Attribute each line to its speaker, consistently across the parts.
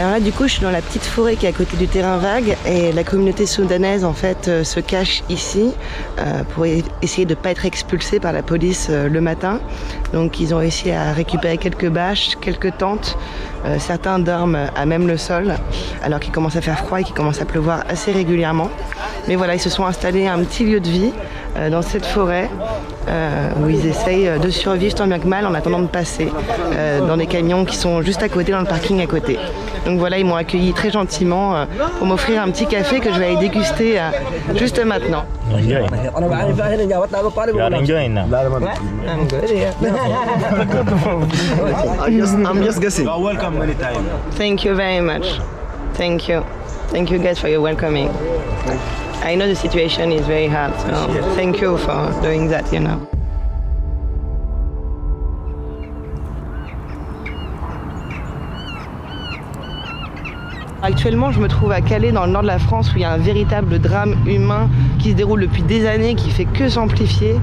Speaker 1: Alors là, du coup, je suis dans la petite forêt qui est à côté du terrain vague et la communauté soudanaise, en fait, se cache ici pour essayer de ne pas être expulsée par la police le matin. Donc, ils ont réussi à récupérer quelques bâches, quelques tentes. Certains dorment à même le sol, alors qu'il commence à faire froid et qu'il commence à pleuvoir assez régulièrement. Mais voilà, ils se sont installés un petit lieu de vie dans cette forêt où ils essayent de survivre tant bien que mal en attendant de passer dans des camions qui sont juste à côté, dans le parking à côté. Donc voilà, ils m'ont accueilli très gentiment pour m'offrir un petit café que je vais aller déguster juste maintenant.
Speaker 2: You are enjoying now?
Speaker 1: I'm good, yeah.
Speaker 3: I'm just guessing.
Speaker 2: You are welcome many times.
Speaker 1: Thank you very much. Thank you. Thank you guys for your welcoming. I know the situation is very hard, so thank you for doing that, you know. Actuellement, je me trouve à Calais, dans le nord de la France, où il y a un véritable drame humain qui se déroule depuis des années, qui fait que s'amplifier.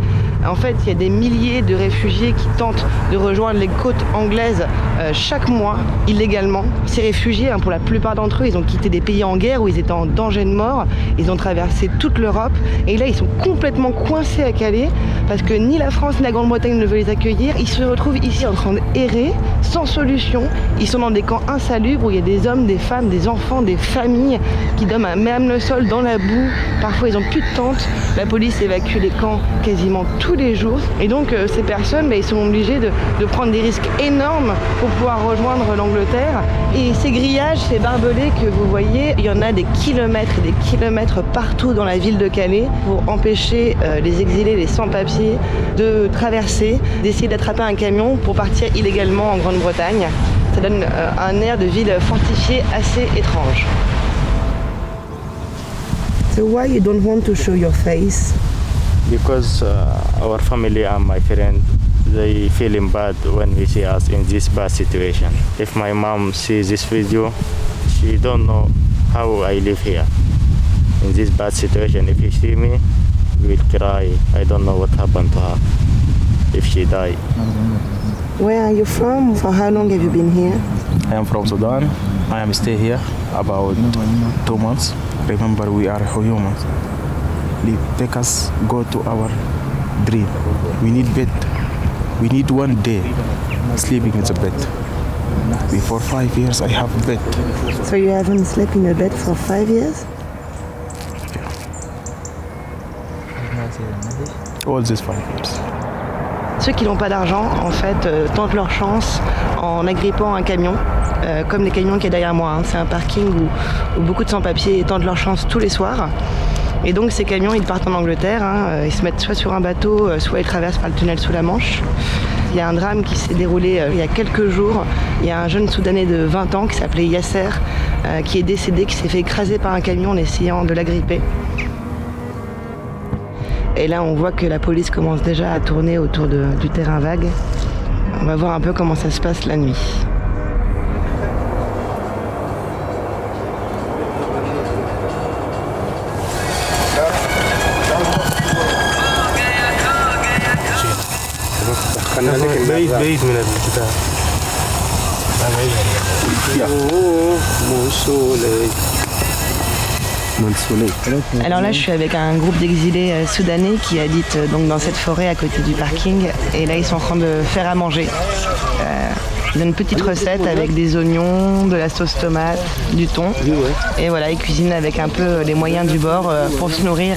Speaker 1: En fait, il y a des milliers de réfugiés qui tentent de rejoindre les côtes anglaises chaque mois, illégalement. Ces réfugiés, pour la plupart d'entre eux, ils ont quitté des pays en guerre où ils étaient en danger de mort. Ils ont traversé toute l'Europe. Et là, ils sont complètement coincés à Calais parce que ni la France ni la Grande-Bretagne ne veulent les accueillir. Ils se retrouvent ici en train d'errer, sans solution. Ils sont dans des camps insalubres où il y a des hommes, des femmes, des enfants, des familles qui dorment à même le sol, dans la boue. Parfois, ils n'ont plus de tente. La police évacue les camps quasiment tous les jours. Et donc, ces personnes, ils sont obligés de prendre des risques énormes pour pouvoir rejoindre l'Angleterre. Et ces grillages, ces barbelés que vous voyez, il y en a des kilomètres et des kilomètres partout dans la ville de Calais pour empêcher les exilés, les sans-papiers de traverser, d'essayer d'attraper un camion pour partir illégalement en Grande-Bretagne. Ça donne un air de ville fortifiée assez étrange. So why you don't want to show your face?
Speaker 2: Because our family and my friend, they feeling bad when we see us in this bad situation. If my mom sees this video, she don't know how I live here in this bad situation. If she see me, we will cry. I don't know what happened to her if she die.
Speaker 1: Where are you from? For how long have you been here?
Speaker 4: I am from Sudan. I am stay here about 2 months. Remember, we are humans. Take us go to our dream. We need bed. We need one day sleeping in the bed. Before 5 years, I have a bed.
Speaker 1: So you haven't slept in a bed for 5 years?
Speaker 4: All these 5 years.
Speaker 1: Ceux qui n'ont pas d'argent, en fait, tentent leur chance en agrippant un camion, comme les camions qu'il y a derrière moi. C'est un parking où beaucoup de sans-papiers tentent leur chance tous les soirs. Et donc ces camions, ils partent en Angleterre, ils se mettent soit sur un bateau, soit ils traversent par le tunnel sous la Manche. Il y a un drame qui s'est déroulé il y a quelques jours. Il y a un jeune Soudanais de 20 ans qui s'appelait Yasser, qui est décédé, qui s'est fait écraser par un camion en essayant de l'agripper. Et là, on voit que la police commence déjà à tourner autour du terrain vague. On va voir un peu comment ça se passe la nuit.
Speaker 2: بعيد من البتاع.
Speaker 1: Alors là, je suis avec un groupe d'exilés soudanais qui habitent donc dans cette forêt à côté du parking. Et là, ils sont en train de faire à manger. Ils ont une petite recette avec des oignons, de la sauce tomate, du thon. Et voilà, ils cuisinent avec un peu les moyens du bord pour se nourrir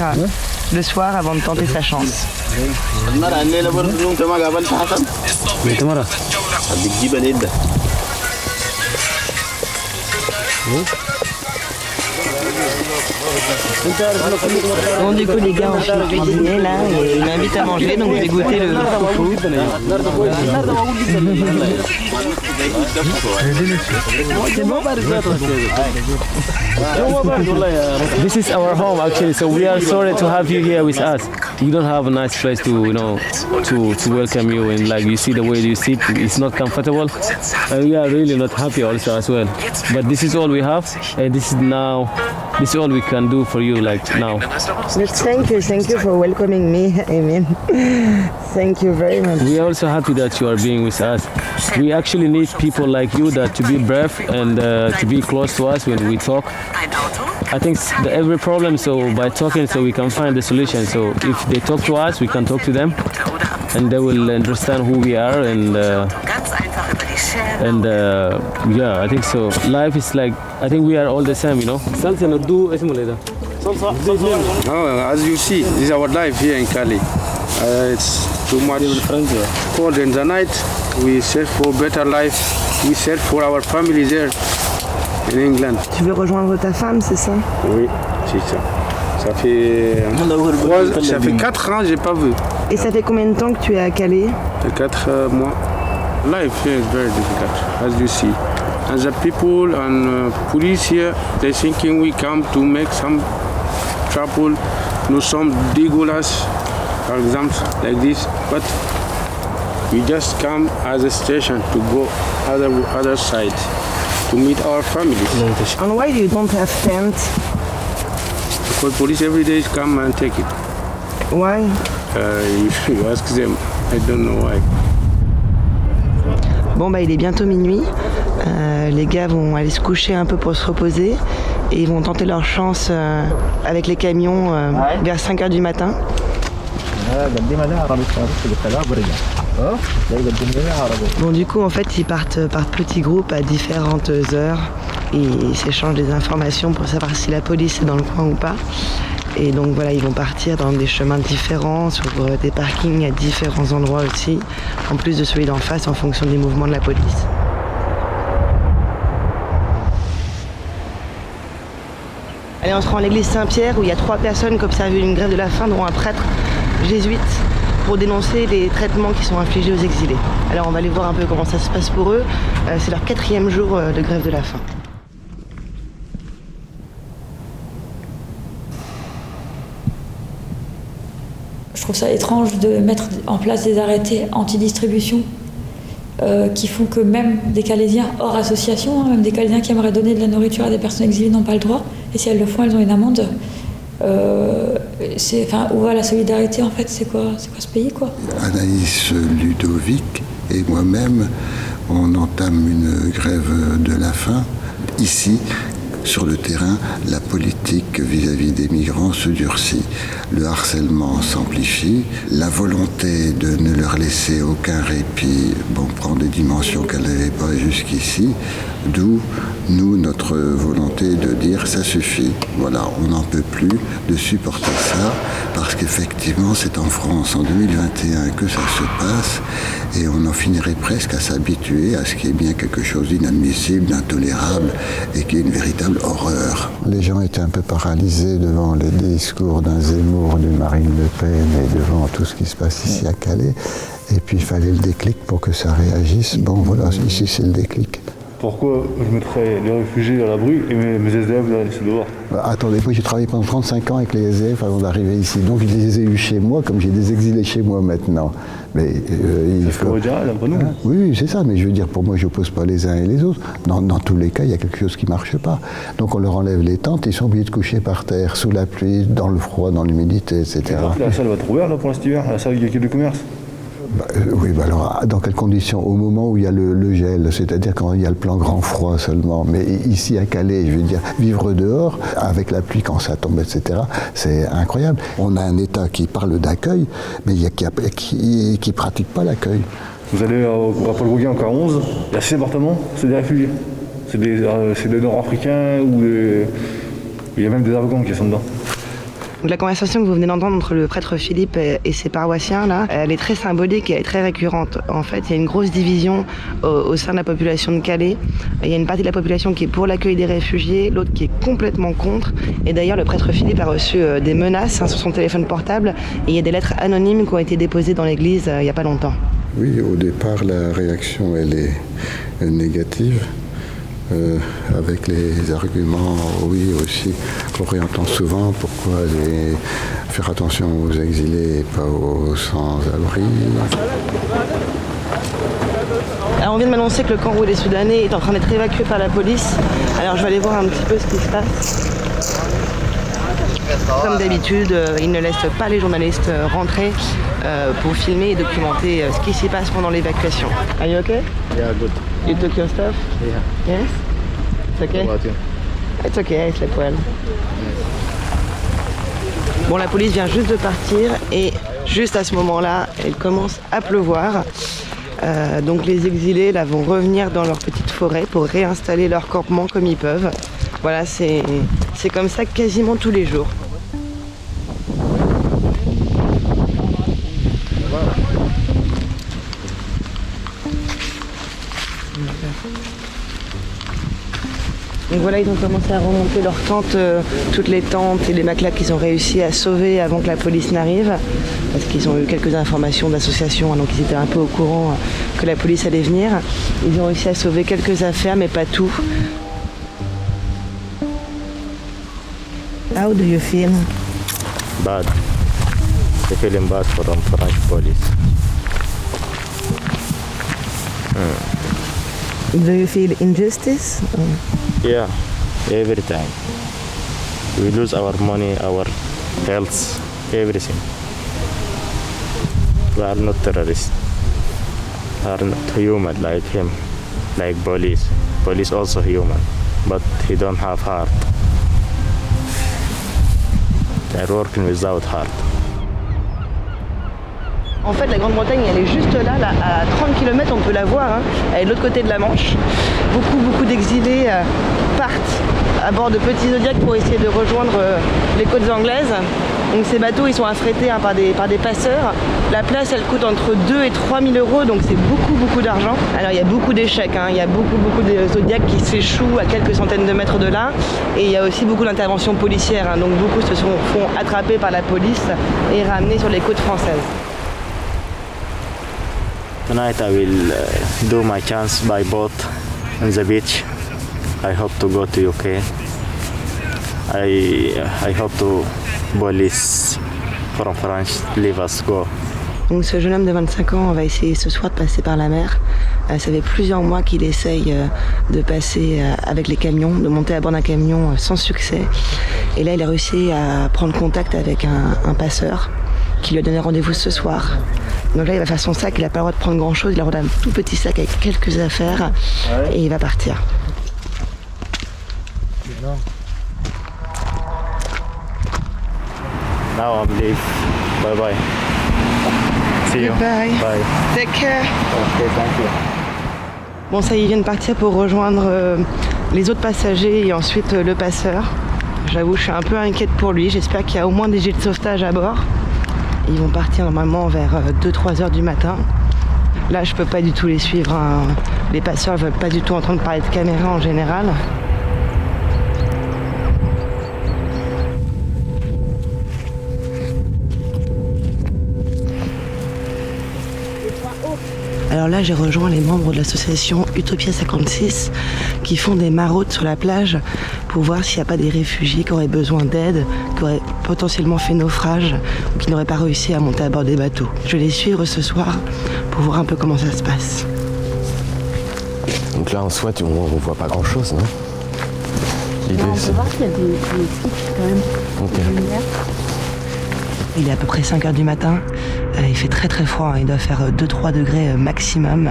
Speaker 1: le soir avant de tenter sa chance. Bon, du coup, les gars ont fini de cuisiner là et ils m'invitent à manger, donc je vais goûter le foufou. C'est bon?
Speaker 5: This is our home actually, so we are sorry to have you here with us. You don't have a nice place to, to welcome you, and like you see the way you sit, it's not comfortable, and we are really not happy also as well. But this is all we have, and this is all we can can do for you like now.
Speaker 1: Thank you for welcoming me. I mean, thank you very much.
Speaker 5: We are also happy that you are being with us. We actually need people like you that to be brave and to be close to us when we talk. I think every problem, so by talking, so we can find the solution. So if they talk to us, we can talk to them, and they will understand who we are. And yeah, I think so. Life is like, I think we are all the same, you know.
Speaker 3: Oh, as you see, this is our life here in Cali. It's too much cold in the night. We search for better life. We search for our family there in England.
Speaker 1: Tu veux rejoindre ta femme, c'est ça?
Speaker 3: Oui, c'est ça. Ça fait 4 ans que je n'ai pas vu.
Speaker 1: Et ça fait combien de temps que tu es à Calais?
Speaker 3: 4 mois. Life here is very difficult, as you see. And the people and police here, they're thinking we come to make some trouble, do some dégueulasse, for example, like this. But we just come as a station to go other side to meet our families.
Speaker 1: And why you don't have tent?
Speaker 3: Because police every day come and take it.
Speaker 1: Why?
Speaker 3: You ask them. I don't know why.
Speaker 1: Bon bah il est bientôt minuit. Les gars vont aller se coucher un peu pour se reposer et ils vont tenter leur chance avec les camions vers 5h du matin. Bon du coup en fait ils partent par petits groupes à différentes heures et ils s'échangent des informations pour savoir si la police est dans le coin ou pas. Et donc voilà, ils vont partir dans des chemins différents, sur des parkings à différents endroits aussi, en plus de celui d'en face en fonction des mouvements de la police. Allez, on se rend à l'église Saint-Pierre où il y a 3 personnes qui observent une grève de la faim, dont un prêtre jésuite, pour dénoncer les traitements qui sont infligés aux exilés. Alors on va aller voir un peu comment ça se passe pour eux. C'est leur 4e jour de grève de la faim.
Speaker 6: Je trouve ça étrange de mettre en place des arrêtés anti-distribution qui font que même des Calaisiens hors association, même des Calaisiens qui aimeraient donner de la nourriture à des personnes exilées n'ont pas le droit. Et si elles le font, elles ont une amende. Où va la solidarité en fait? C'est quoi ce pays quoi?
Speaker 7: Anaïs Ludovic et moi-même, on entame une grève de la faim ici. Sur le terrain, la politique vis-à-vis des migrants se durcit. Le harcèlement s'amplifie. La volonté de ne leur laisser aucun répit prend des dimensions qu'elle n'avait pas jusqu'ici. D'où, nous, notre volonté de dire ça suffit. Voilà, on n'en peut plus de supporter ça parce qu'effectivement, c'est en France en 2021 que ça se passe et on en finirait presque à s'habituer à ce qui est bien quelque chose d'inadmissible, d'intolérable et qui est une véritable horreur. Les gens étaient un peu paralysés devant les discours d'un Zemmour, d'une Marine Le Pen et devant tout ce qui se passe ici à Calais. Et puis il fallait le déclic pour que ça réagisse. Bon voilà, ici c'est le déclic.
Speaker 8: Pourquoi je mettrais les réfugiés à l'abri et mes SDF doivent laisser dehors?
Speaker 7: Attendez, moi j'ai travaillé pendant 35 ans avec les SDF avant d'arriver ici. Donc je les ai eus chez moi comme j'ai des exilés chez moi maintenant. Mais
Speaker 8: il faut original entre nous.
Speaker 7: Oui, c'est ça, mais je veux dire, pour moi je n'oppose pas les uns et les autres. Dans tous les cas, il y a quelque chose qui ne marche pas. Donc on leur enlève les tentes, ils sont obligés de coucher par terre, sous la pluie, dans le froid, dans l'humidité, etc.
Speaker 8: La salle va être ouverte là, pour cet hiver, la salle du commerce?
Speaker 7: Oui, alors dans quelles conditions? Au moment où il y a le gel, c'est-à-dire quand il y a le plan grand froid seulement. Mais ici à Calais, je veux dire, vivre dehors, avec la pluie quand ça tombe, etc., c'est incroyable. On a un État qui parle d'accueil, mais qui pratique pas l'accueil.
Speaker 8: Vous allez à Paul Gauguin en 41, il y a 6 appartements, c'est des réfugiés. C'est des Nord-Africains ou il y a même des Afghans qui sont dedans.
Speaker 1: Donc la conversation que vous venez d'entendre entre le prêtre Philippe et ses paroissiens, là, elle est très symbolique et elle est très récurrente. En fait, il y a une grosse division au sein de la population de Calais. Il y a une partie de la population qui est pour l'accueil des réfugiés, l'autre qui est complètement contre. Et d'ailleurs, le prêtre Philippe a reçu des menaces sur son téléphone portable. Et il y a des lettres anonymes qui ont été déposées dans l'église il n'y a pas longtemps.
Speaker 7: Oui, au départ, la réaction, elle est négative. Avec les arguments, oui, aussi, qu'on réentend souvent, pourquoi faire attention aux exilés et pas aux sans-abri.
Speaker 1: Alors on vient de m'annoncer que le camp où les Soudanais est en train d'être évacué par la police. Alors je vais aller voir un petit peu ce qui se passe. Comme d'habitude, ils ne laissent pas les journalistes rentrer pour filmer et documenter ce qui s'y passe pendant l'évacuation. Are you okay?
Speaker 2: Yeah, good.
Speaker 1: You took your stuff?
Speaker 2: Yeah.
Speaker 1: Yes? It's okay?
Speaker 2: How about you?
Speaker 1: It's okay, I slept well. Bon, la police vient juste de partir et juste à ce moment-là, il commence à pleuvoir. Donc les exilés là vont revenir dans leur petite forêt pour réinstaller leur campement comme ils peuvent. Voilà, c'est comme ça quasiment tous les jours. Donc voilà, ils ont commencé à remonter leurs tentes, toutes les tentes et les matelas qu'ils ont réussi à sauver avant que la police n'arrive. Parce qu'ils ont eu quelques informations d'associations, hein, donc ils étaient un peu au courant que la police allait venir. Ils ont réussi à sauver quelques affaires, mais pas tout. How do you feel?
Speaker 2: Bad. I feeling bad for French police.
Speaker 1: Do you feel injustice?
Speaker 2: Yeah, every time. We lose our money, our health, everything. We are not terrorists. We are not human like him, like police. Police also human, but he don't have heart. They're working without heart.
Speaker 1: En fait, la Grande-Bretagne, elle est juste là, à 30 km, on peut la voir, hein. Elle est de l'autre côté de la Manche. Beaucoup d'exilés partent à bord de petits Zodiacs pour essayer de rejoindre les côtes anglaises. Donc ces bateaux, ils sont affrétés par des passeurs. La place, elle coûte entre 2 et 3 000 euros, donc c'est beaucoup d'argent. Alors il y a beaucoup d'échecs, hein. Il y a beaucoup de Zodiacs qui s'échouent à quelques centaines de mètres de là. Et il y a aussi beaucoup d'interventions policières, hein. Donc beaucoup se font attraper par la police et ramenés sur les côtes françaises.
Speaker 2: Tonight I will do my chance by boat on the beach. I hope to go to UK. I hope to police from France leave us go.
Speaker 1: Donc ce jeune homme de 25 ans va essayer ce soir de passer par la mer. Ça fait plusieurs mois qu'il essaye de passer avec les camions, de monter à bord d'un camion sans succès. Et là il a réussi à prendre contact avec un passeur qui lui a donné rendez-vous ce soir. Donc là il va faire son sac, il n'a pas le droit de prendre grand chose, il a le droit d'un tout petit sac avec quelques affaires et il va partir.
Speaker 2: Now I'm leave. Bye bye. See you.
Speaker 1: Bye.
Speaker 2: Bye.
Speaker 1: Take care.
Speaker 2: Okay, thank you.
Speaker 1: Bon ça il vient de partir pour rejoindre les autres passagers et ensuite le passeur. J'avoue je suis un peu inquiète pour lui, j'espère qu'il y a au moins des gilets de sauvetage à bord. Ils vont partir normalement vers 2-3 heures du matin. Là, je peux pas du tout les suivre, hein. Les passeurs veulent pas du tout entendre parler de caméra en général. Alors là, j'ai rejoint les membres de l'association Utopia 56 qui font des maraudes sur la plage pour voir s'il n'y a pas des réfugiés qui auraient besoin d'aide, qui auraient potentiellement fait naufrage ou qui n'auraient pas réussi à monter à bord des bateaux. Je vais les suivre ce soir pour voir un peu comment ça se passe.
Speaker 9: Donc là, en soi, on voit pas grand-chose, non? L'idée,
Speaker 1: on peut voir qu'il y a des pics quand même.
Speaker 9: Okay.
Speaker 1: Il est à peu près 5 heures du matin. Il fait très froid, hein. Il doit faire 2-3 degrés maximum.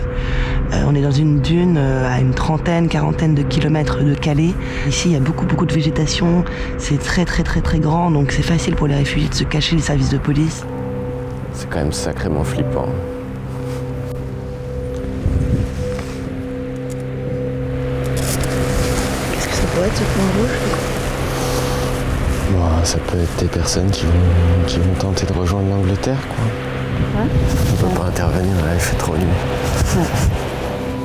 Speaker 1: On est dans une dune à une quarantaine de kilomètres de Calais. Ici, il y a beaucoup de végétation. C'est très grand, donc c'est facile pour les réfugiés de se cacher des services de police.
Speaker 9: C'est quand même sacrément flippant.
Speaker 1: Qu'est-ce que ça pourrait être ce point rouge?
Speaker 9: Bon, ça peut être des personnes qui vont tenter de rejoindre l'Angleterre, quoi.
Speaker 1: Ouais.
Speaker 9: On peut pas intervenir, là, il fait trop nuit.
Speaker 1: Ouais.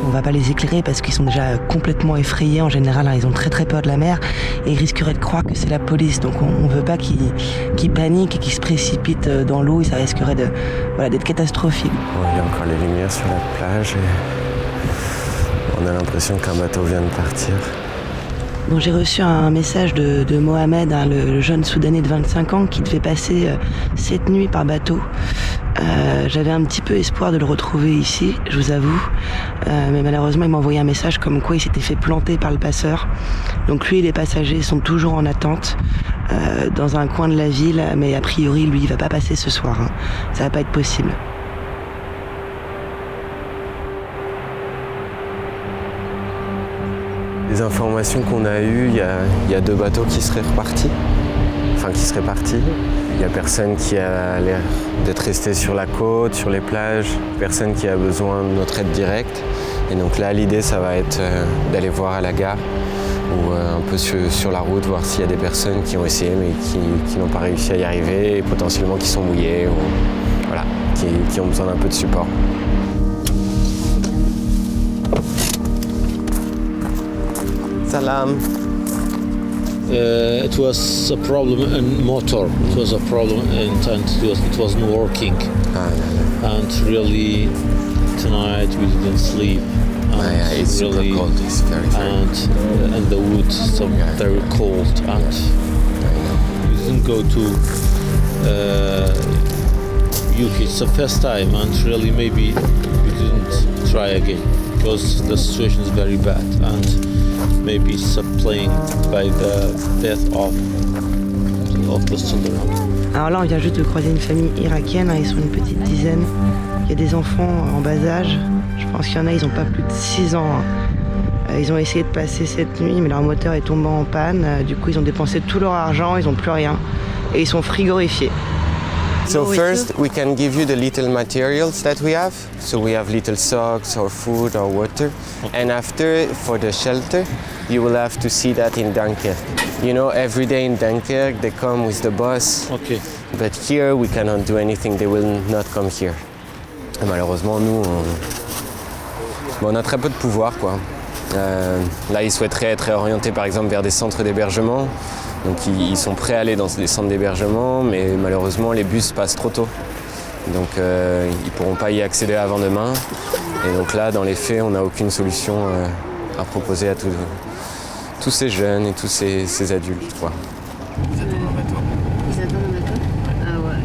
Speaker 1: On va pas les éclairer parce qu'ils sont déjà complètement effrayés en général, hein. Ils ont très peur de la mer et ils risqueraient de croire que c'est la police. Donc on veut pas qu'ils paniquent et qu'ils se précipitent dans l'eau et ça risquerait d'être catastrophique.
Speaker 9: Bon, il y a encore les lumières sur la plage et on a l'impression qu'un bateau vient de partir.
Speaker 1: Donc j'ai reçu un message de Mohamed, hein, le jeune Soudanais de 25 ans qui devait passer cette nuit par bateau J'avais un petit peu espoir de le retrouver ici, je vous avoue. Mais malheureusement, il m'a envoyé un message comme quoi il s'était fait planter par le passeur. Donc lui et les passagers sont toujours en attente dans un coin de la ville. Mais a priori, lui, il va pas passer ce soir. Hein. Ça va pas être possible.
Speaker 9: Les informations qu'on a eues, il y a 2 bateaux qui seraient repartis. Enfin, qui seraient partis. Il n'y a personne qui a l'air d'être resté sur la côte, sur les plages, personne qui a besoin de notre aide directe. Et donc là, l'idée, ça va être d'aller voir à la gare ou un peu sur la route, voir s'il y a des personnes qui ont essayé mais qui n'ont pas réussi à y arriver, et potentiellement qui sont mouillées ou voilà, qui ont besoin d'un peu de support. Salam.
Speaker 10: It was a problem in motor. It was a problem in tent. It wasn't working. And really, tonight we didn't sleep. And
Speaker 9: it's
Speaker 10: really,
Speaker 9: super cold. It's very
Speaker 10: and the wood so very cold. And we didn't go to UK. It's the first time, and really maybe we didn't try again because the situation is very bad. And maybe explained by the death of the children.
Speaker 1: Alors là, on vient juste de croiser une famille irakienne, hein, ils sont une petite dizaine. Il y a des enfants en bas âge. Je pense qu'il y en a, ils n'ont pas plus de 6 ans. Hein. Ils ont essayé de passer cette nuit, mais leur moteur est tombé en panne. Du coup, ils ont dépensé tout leur argent, ils n'ont plus rien. Et ils sont frigorifiés.
Speaker 9: So first we can give you the little materials that we have. So we have little socks or food or water. And after, for the shelter, you will have to see that in Dunkirk. You know, every day in Dunkirk they come with the bus.
Speaker 10: Okay.
Speaker 9: But here we cannot do anything, they will not come here. Et malheureusement, nous, on a très peu de pouvoir, quoi. Là, ils souhaiteraient être réorientés par exemple vers des centres d'hébergement. Donc ils sont prêts à aller dans des centres d'hébergement, mais malheureusement les bus passent trop tôt. Donc ils ne pourront pas y accéder avant demain. Et donc là, dans les faits, on n'a aucune solution à proposer à tous ces jeunes et tous ces adultes, quoi. Ils attendent un bateau.
Speaker 11: Ils attendent un bateau ? Ah ouais.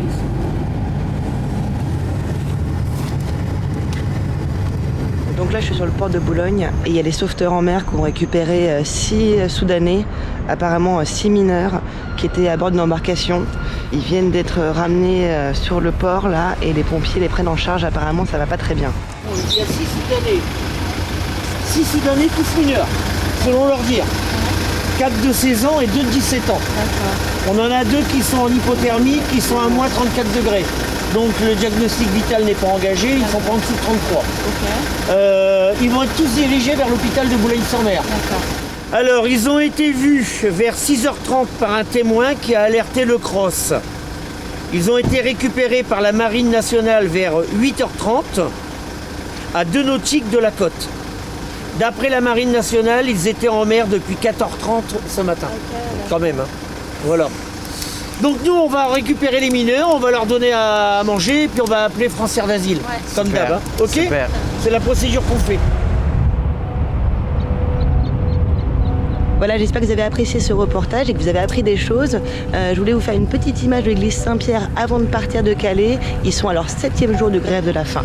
Speaker 1: Donc là, je suis sur le port de Boulogne et il y a les sauveteurs en mer qui ont récupéré 6 Soudanais, apparemment 6 mineurs, qui étaient à bord d'une embarcation. Ils viennent d'être ramenés sur le port là et les pompiers les prennent en charge. Apparemment, ça va pas très bien.
Speaker 12: Il y a 6 Soudanais. 6 Soudanais, tous mineurs, selon leur dire. 4 de 16 ans et 2 de 17 ans. On en a 2 qui sont en hypothermie, qui sont à moins 34 degrés. Donc le diagnostic vital n'est pas engagé, ils sont pas en dessous de 33. Ils vont être tous dirigés vers l'hôpital de Boulogne-sur-Mer. Alors ils ont été vus vers 6h30 par un témoin qui a alerté le CROSS. Ils ont été récupérés par la Marine nationale vers 8h30 à 2 nautiques de la côte. D'après la Marine nationale, ils étaient en mer depuis 4h30 ce matin. Quand même, hein. Voilà. Donc nous, on va récupérer les mineurs, on va leur donner à manger, et puis on va appeler France Air d'Asile, comme d'hab. Hein. Ok ? Super. C'est la procédure qu'on fait.
Speaker 1: Voilà, j'espère que vous avez apprécié ce reportage et que vous avez appris des choses. Je voulais vous faire une petite image de l'église Saint-Pierre avant de partir de Calais. Ils sont à leur 7e jour de grève de la faim.